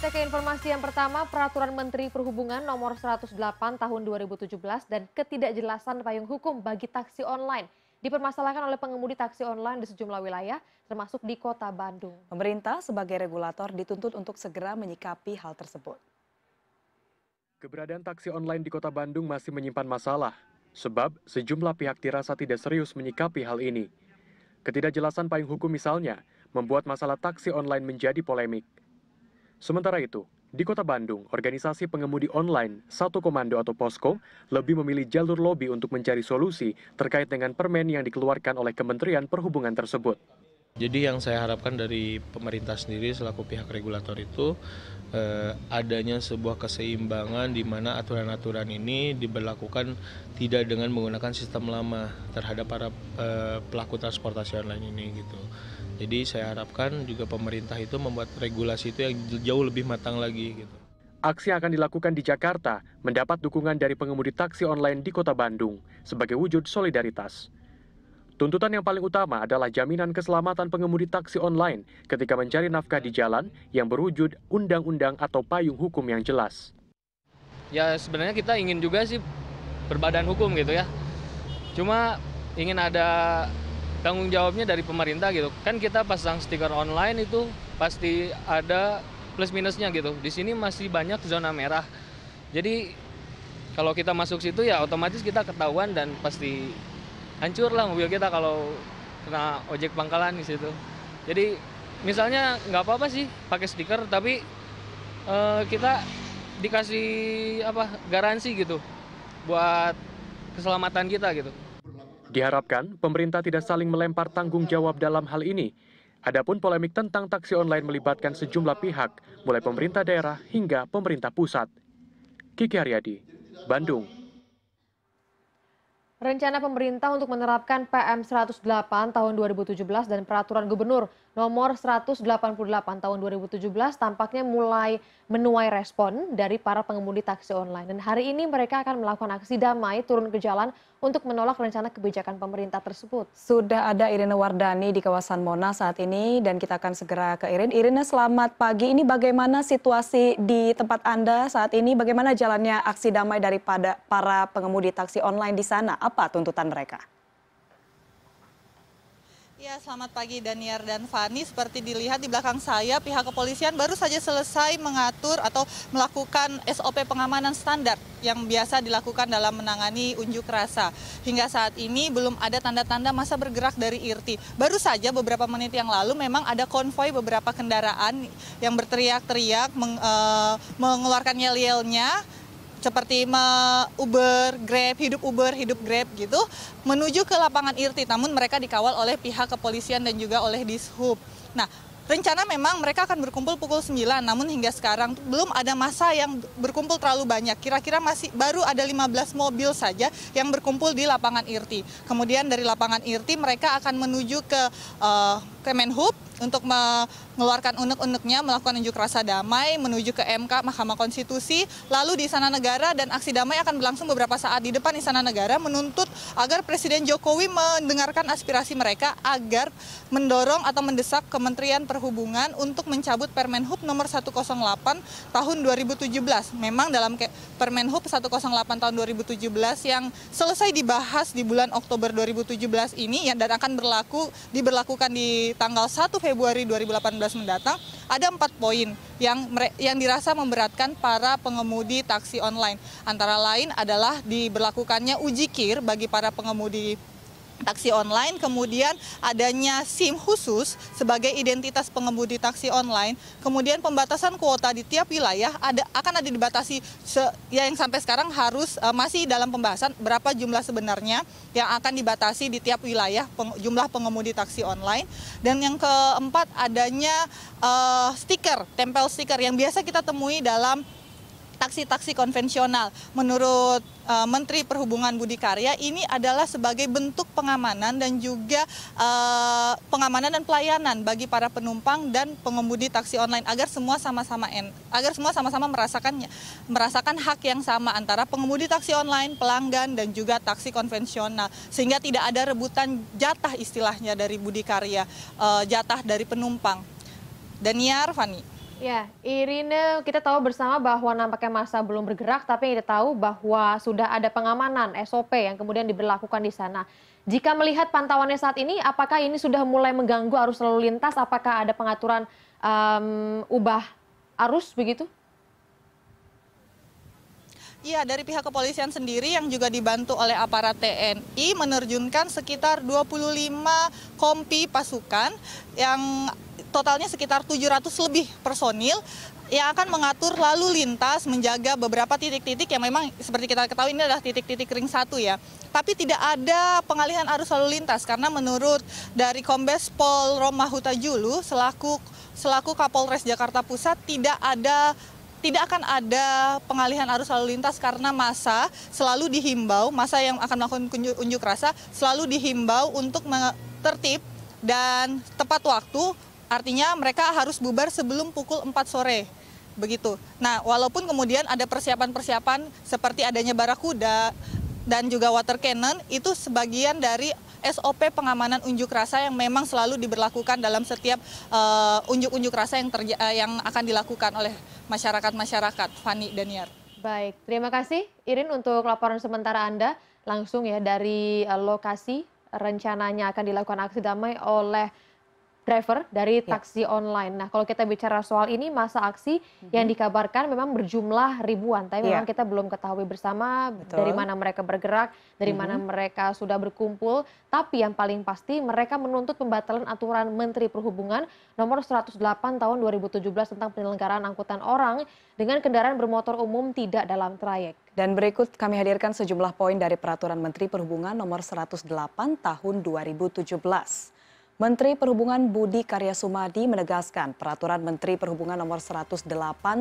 Kita ke informasi yang pertama, Peraturan Menteri Perhubungan Nomor 108 Tahun 2017 dan ketidakjelasan payung hukum bagi taksi online dipermasalahkan oleh pengemudi taksi online di sejumlah wilayah, termasuk di Kota Bandung. Pemerintah sebagai regulator dituntut untuk segera menyikapi hal tersebut. Keberadaan taksi online di Kota Bandung masih menyimpan masalah, sebab sejumlah pihak dirasa tidak serius menyikapi hal ini. Ketidakjelasan payung hukum misalnya membuat masalah taksi online menjadi polemik. Sementara itu, di Kota Bandung, organisasi pengemudi online Satu Komando atau Posko lebih memilih jalur lobi untuk mencari solusi terkait dengan permen yang dikeluarkan oleh Kementerian Perhubungan tersebut. Jadi yang saya harapkan dari pemerintah sendiri selaku pihak regulator itu adanya sebuah keseimbangan di mana aturan-aturan ini diberlakukan tidak dengan menggunakan sistem lama terhadap para pelaku transportasi online ini gitu. Jadi saya harapkan juga pemerintah itu membuat regulasi itu yang jauh lebih matang lagi gitu. Aksi yang akan dilakukan di Jakarta mendapat dukungan dari pengemudi taksi online di Kota Bandung sebagai wujud solidaritas. Tuntutan yang paling utama adalah jaminan keselamatan pengemudi taksi online ketika mencari nafkah di jalan yang berwujud undang-undang atau payung hukum yang jelas. Ya sebenarnya kita ingin juga sih berbadan hukum gitu ya. Cuma ingin ada tanggung jawabnya dari pemerintah gitu. Kan kita pasang stiker online itu pasti ada plus minusnya gitu. Di sini masih banyak zona merah. Jadi kalau kita masuk situ ya otomatis kita ketahuan dan pasti hancur lah mobil kita kalau kena ojek pangkalan di situ. Jadi misalnya nggak apa-apa sih pakai stiker, tapi kita dikasih garansi gitu buat keselamatan kita gitu. Diharapkan pemerintah tidak saling melempar tanggung jawab dalam hal ini. Adapun polemik tentang taksi online melibatkan sejumlah pihak, mulai pemerintah daerah hingga pemerintah pusat. Kiki Haryadi, Bandung. Rencana pemerintah untuk menerapkan PM 108 tahun 2017 dan Peraturan Gubernur Nomor 188 tahun 2017 tampaknya mulai menuai respon dari para pengemudi taksi online. Dan hari ini mereka akan melakukan aksi damai turun ke jalan untuk menolak rencana kebijakan pemerintah tersebut. Sudah ada Irina Wardani di kawasan Monas saat ini dan kita akan segera ke Irin. Irina, selamat pagi. Ini bagaimana situasi di tempat Anda saat ini? Bagaimana jalannya aksi damai daripada para pengemudi taksi online di sana? Apa tuntutan mereka? Ya, selamat pagi Daniar dan Fani. Seperti dilihat di belakang saya, pihak kepolisian baru saja selesai mengatur atau melakukan SOP pengamanan standar yang biasa dilakukan dalam menangani unjuk rasa. Hingga saat ini belum ada tanda-tanda massa bergerak dari IRTI. Baru saja beberapa menit yang lalu memang ada konvoi beberapa kendaraan yang berteriak-teriak, mengeluarkan yel-yelnya, seperti Uber, Grab, hidup Grab gitu, menuju ke lapangan IRTI. Namun mereka dikawal oleh pihak kepolisian dan juga oleh Dishub. Nah, rencana memang mereka akan berkumpul pukul 9, namun hingga sekarang belum ada massa yang berkumpul terlalu banyak. Kira-kira baru ada 15 mobil saja yang berkumpul di lapangan IRTI. Kemudian dari lapangan IRTI mereka akan menuju ke Kemenhub untuk mengeluarkan unek-uneknya, melakukan unjuk rasa damai, menuju ke MK, Mahkamah Konstitusi, lalu di Istana Negara, dan aksi damai akan berlangsung beberapa saat di depan Istana Negara, menuntut agar Presiden Jokowi mendengarkan aspirasi mereka agar mendorong atau mendesak Kementerian Perhubungan untuk mencabut Permenhub nomor 108 tahun 2017. Memang dalam Permenhub 108 tahun 2017 yang selesai dibahas di bulan Oktober 2017 ini dan akan diberlakukan di tanggal 1 Februari 2018 mendatang, ada 4 poin yang dirasa memberatkan para pengemudi taksi online. Antara lain adalah diberlakukannya uji KIR bagi para pengemudi taksi online, kemudian adanya SIM khusus sebagai identitas pengemudi taksi online, kemudian pembatasan kuota di tiap wilayah akan ada dibatasi yang sampai sekarang masih dalam pembahasan berapa jumlah sebenarnya yang akan dibatasi di tiap wilayah jumlah pengemudi taksi online. Dan yang keempat adanya tempel stiker yang biasa kita temui dalam taksi-taksi konvensional. Menurut Menteri Perhubungan Budi Karya, ini adalah sebagai bentuk pengamanan dan juga pengamanan dan pelayanan bagi para penumpang dan pengemudi taksi online agar semua sama-sama merasakan hak yang sama antara pengemudi taksi online, pelanggan dan juga taksi konvensional, sehingga tidak ada rebutan jatah istilahnya dari Budi Karya, jatah dari penumpang. Daniar, Fani. Ya, Irina, kita tahu bersama bahwa nampaknya massa belum bergerak, tapi kita tahu bahwa sudah ada pengamanan SOP yang kemudian diberlakukan di sana. Jika melihat pantauannya saat ini, apakah ini sudah mulai mengganggu arus lalu lintas? Apakah ada pengaturan ubah arus begitu? Iya, dari pihak kepolisian sendiri yang juga dibantu oleh aparat TNI menerjunkan sekitar 25 kompi pasukan yang totalnya sekitar 700 lebih personil yang akan mengatur lalu lintas, menjaga beberapa titik-titik yang memang seperti kita ketahui ini adalah titik-titik ring 1 ya. Tapi tidak ada pengalihan arus lalu lintas karena menurut dari Kombes Pol Roma Huta Julu selaku Kapolres Jakarta Pusat tidak akan ada pengalihan arus lalu lintas karena massa yang akan melakukan unjuk rasa selalu dihimbau untuk tertib dan tepat waktu, artinya mereka harus bubar sebelum pukul 4 sore. Begitu. Nah, walaupun kemudian ada persiapan-persiapan seperti adanya barakuda dan juga water cannon, itu sebagian dari SOP pengamanan unjuk rasa yang memang selalu diberlakukan dalam setiap unjuk rasa yang akan dilakukan oleh masyarakat, Fani dan Niar. Baik, terima kasih Irin untuk laporan sementara Anda langsung ya dari lokasi rencananya akan dilakukan aksi damai oleh driver dari taksi online. Nah, kalau kita bicara soal ini, masa aksi yang dikabarkan memang berjumlah ribuan, tapi memang kita belum ketahui bersama dari mana mereka bergerak, dari mana mereka sudah berkumpul. Tapi yang paling pasti mereka menuntut pembatalan aturan Menteri Perhubungan nomor 108 tahun 2017 tentang penyelenggaraan angkutan orang dengan kendaraan bermotor umum tidak dalam trayek. Dan berikut kami hadirkan sejumlah poin dari Peraturan Menteri Perhubungan nomor 108 tahun 2017. Menteri Perhubungan Budi Karya Sumadi menegaskan Peraturan Menteri Perhubungan nomor 108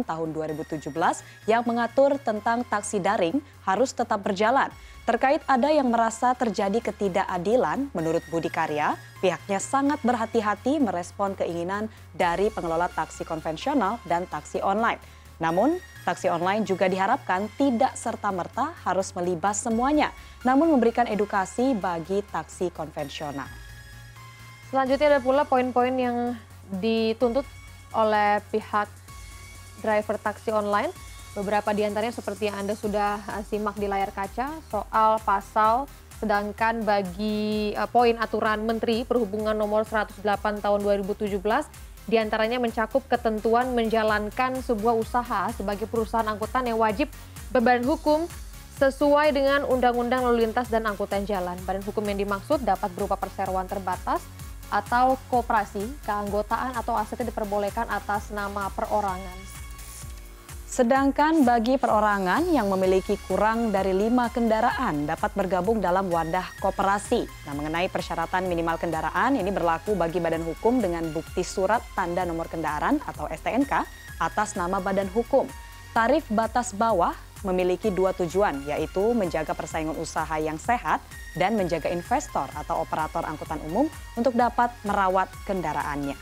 tahun 2017 yang mengatur tentang taksi daring harus tetap berjalan. Terkait ada yang merasa terjadi ketidakadilan, menurut Budi Karya, pihaknya sangat berhati-hati merespon keinginan dari pengelola taksi konvensional dan taksi online. Namun, taksi online juga diharapkan tidak serta-merta harus melibas semuanya, namun memberikan edukasi bagi taksi konvensional. Selanjutnya ada pula poin-poin yang dituntut oleh pihak driver taksi online. Beberapa di antaranya seperti yang Anda sudah simak di layar kaca soal pasal, sedangkan bagi poin aturan Menteri Perhubungan nomor 108 tahun 2017 di antaranya mencakup ketentuan menjalankan sebuah usaha sebagai perusahaan angkutan yang wajib berbadan hukum sesuai dengan Undang-Undang Lalu Lintas dan Angkutan Jalan. Badan hukum yang dimaksud dapat berupa perseroan terbatas atau koperasi, keanggotaan atau asetnya diperbolehkan atas nama perorangan. Sedangkan bagi perorangan yang memiliki kurang dari 5 kendaraan dapat bergabung dalam wadah koperasi. Nah, mengenai persyaratan minimal kendaraan ini berlaku bagi badan hukum dengan bukti surat tanda nomor kendaraan atau STNK atas nama badan hukum. Tarif batas bawah memiliki 2 tujuan, yaitu menjaga persaingan usaha yang sehat dan menjaga investor atau operator angkutan umum untuk dapat merawat kendaraannya.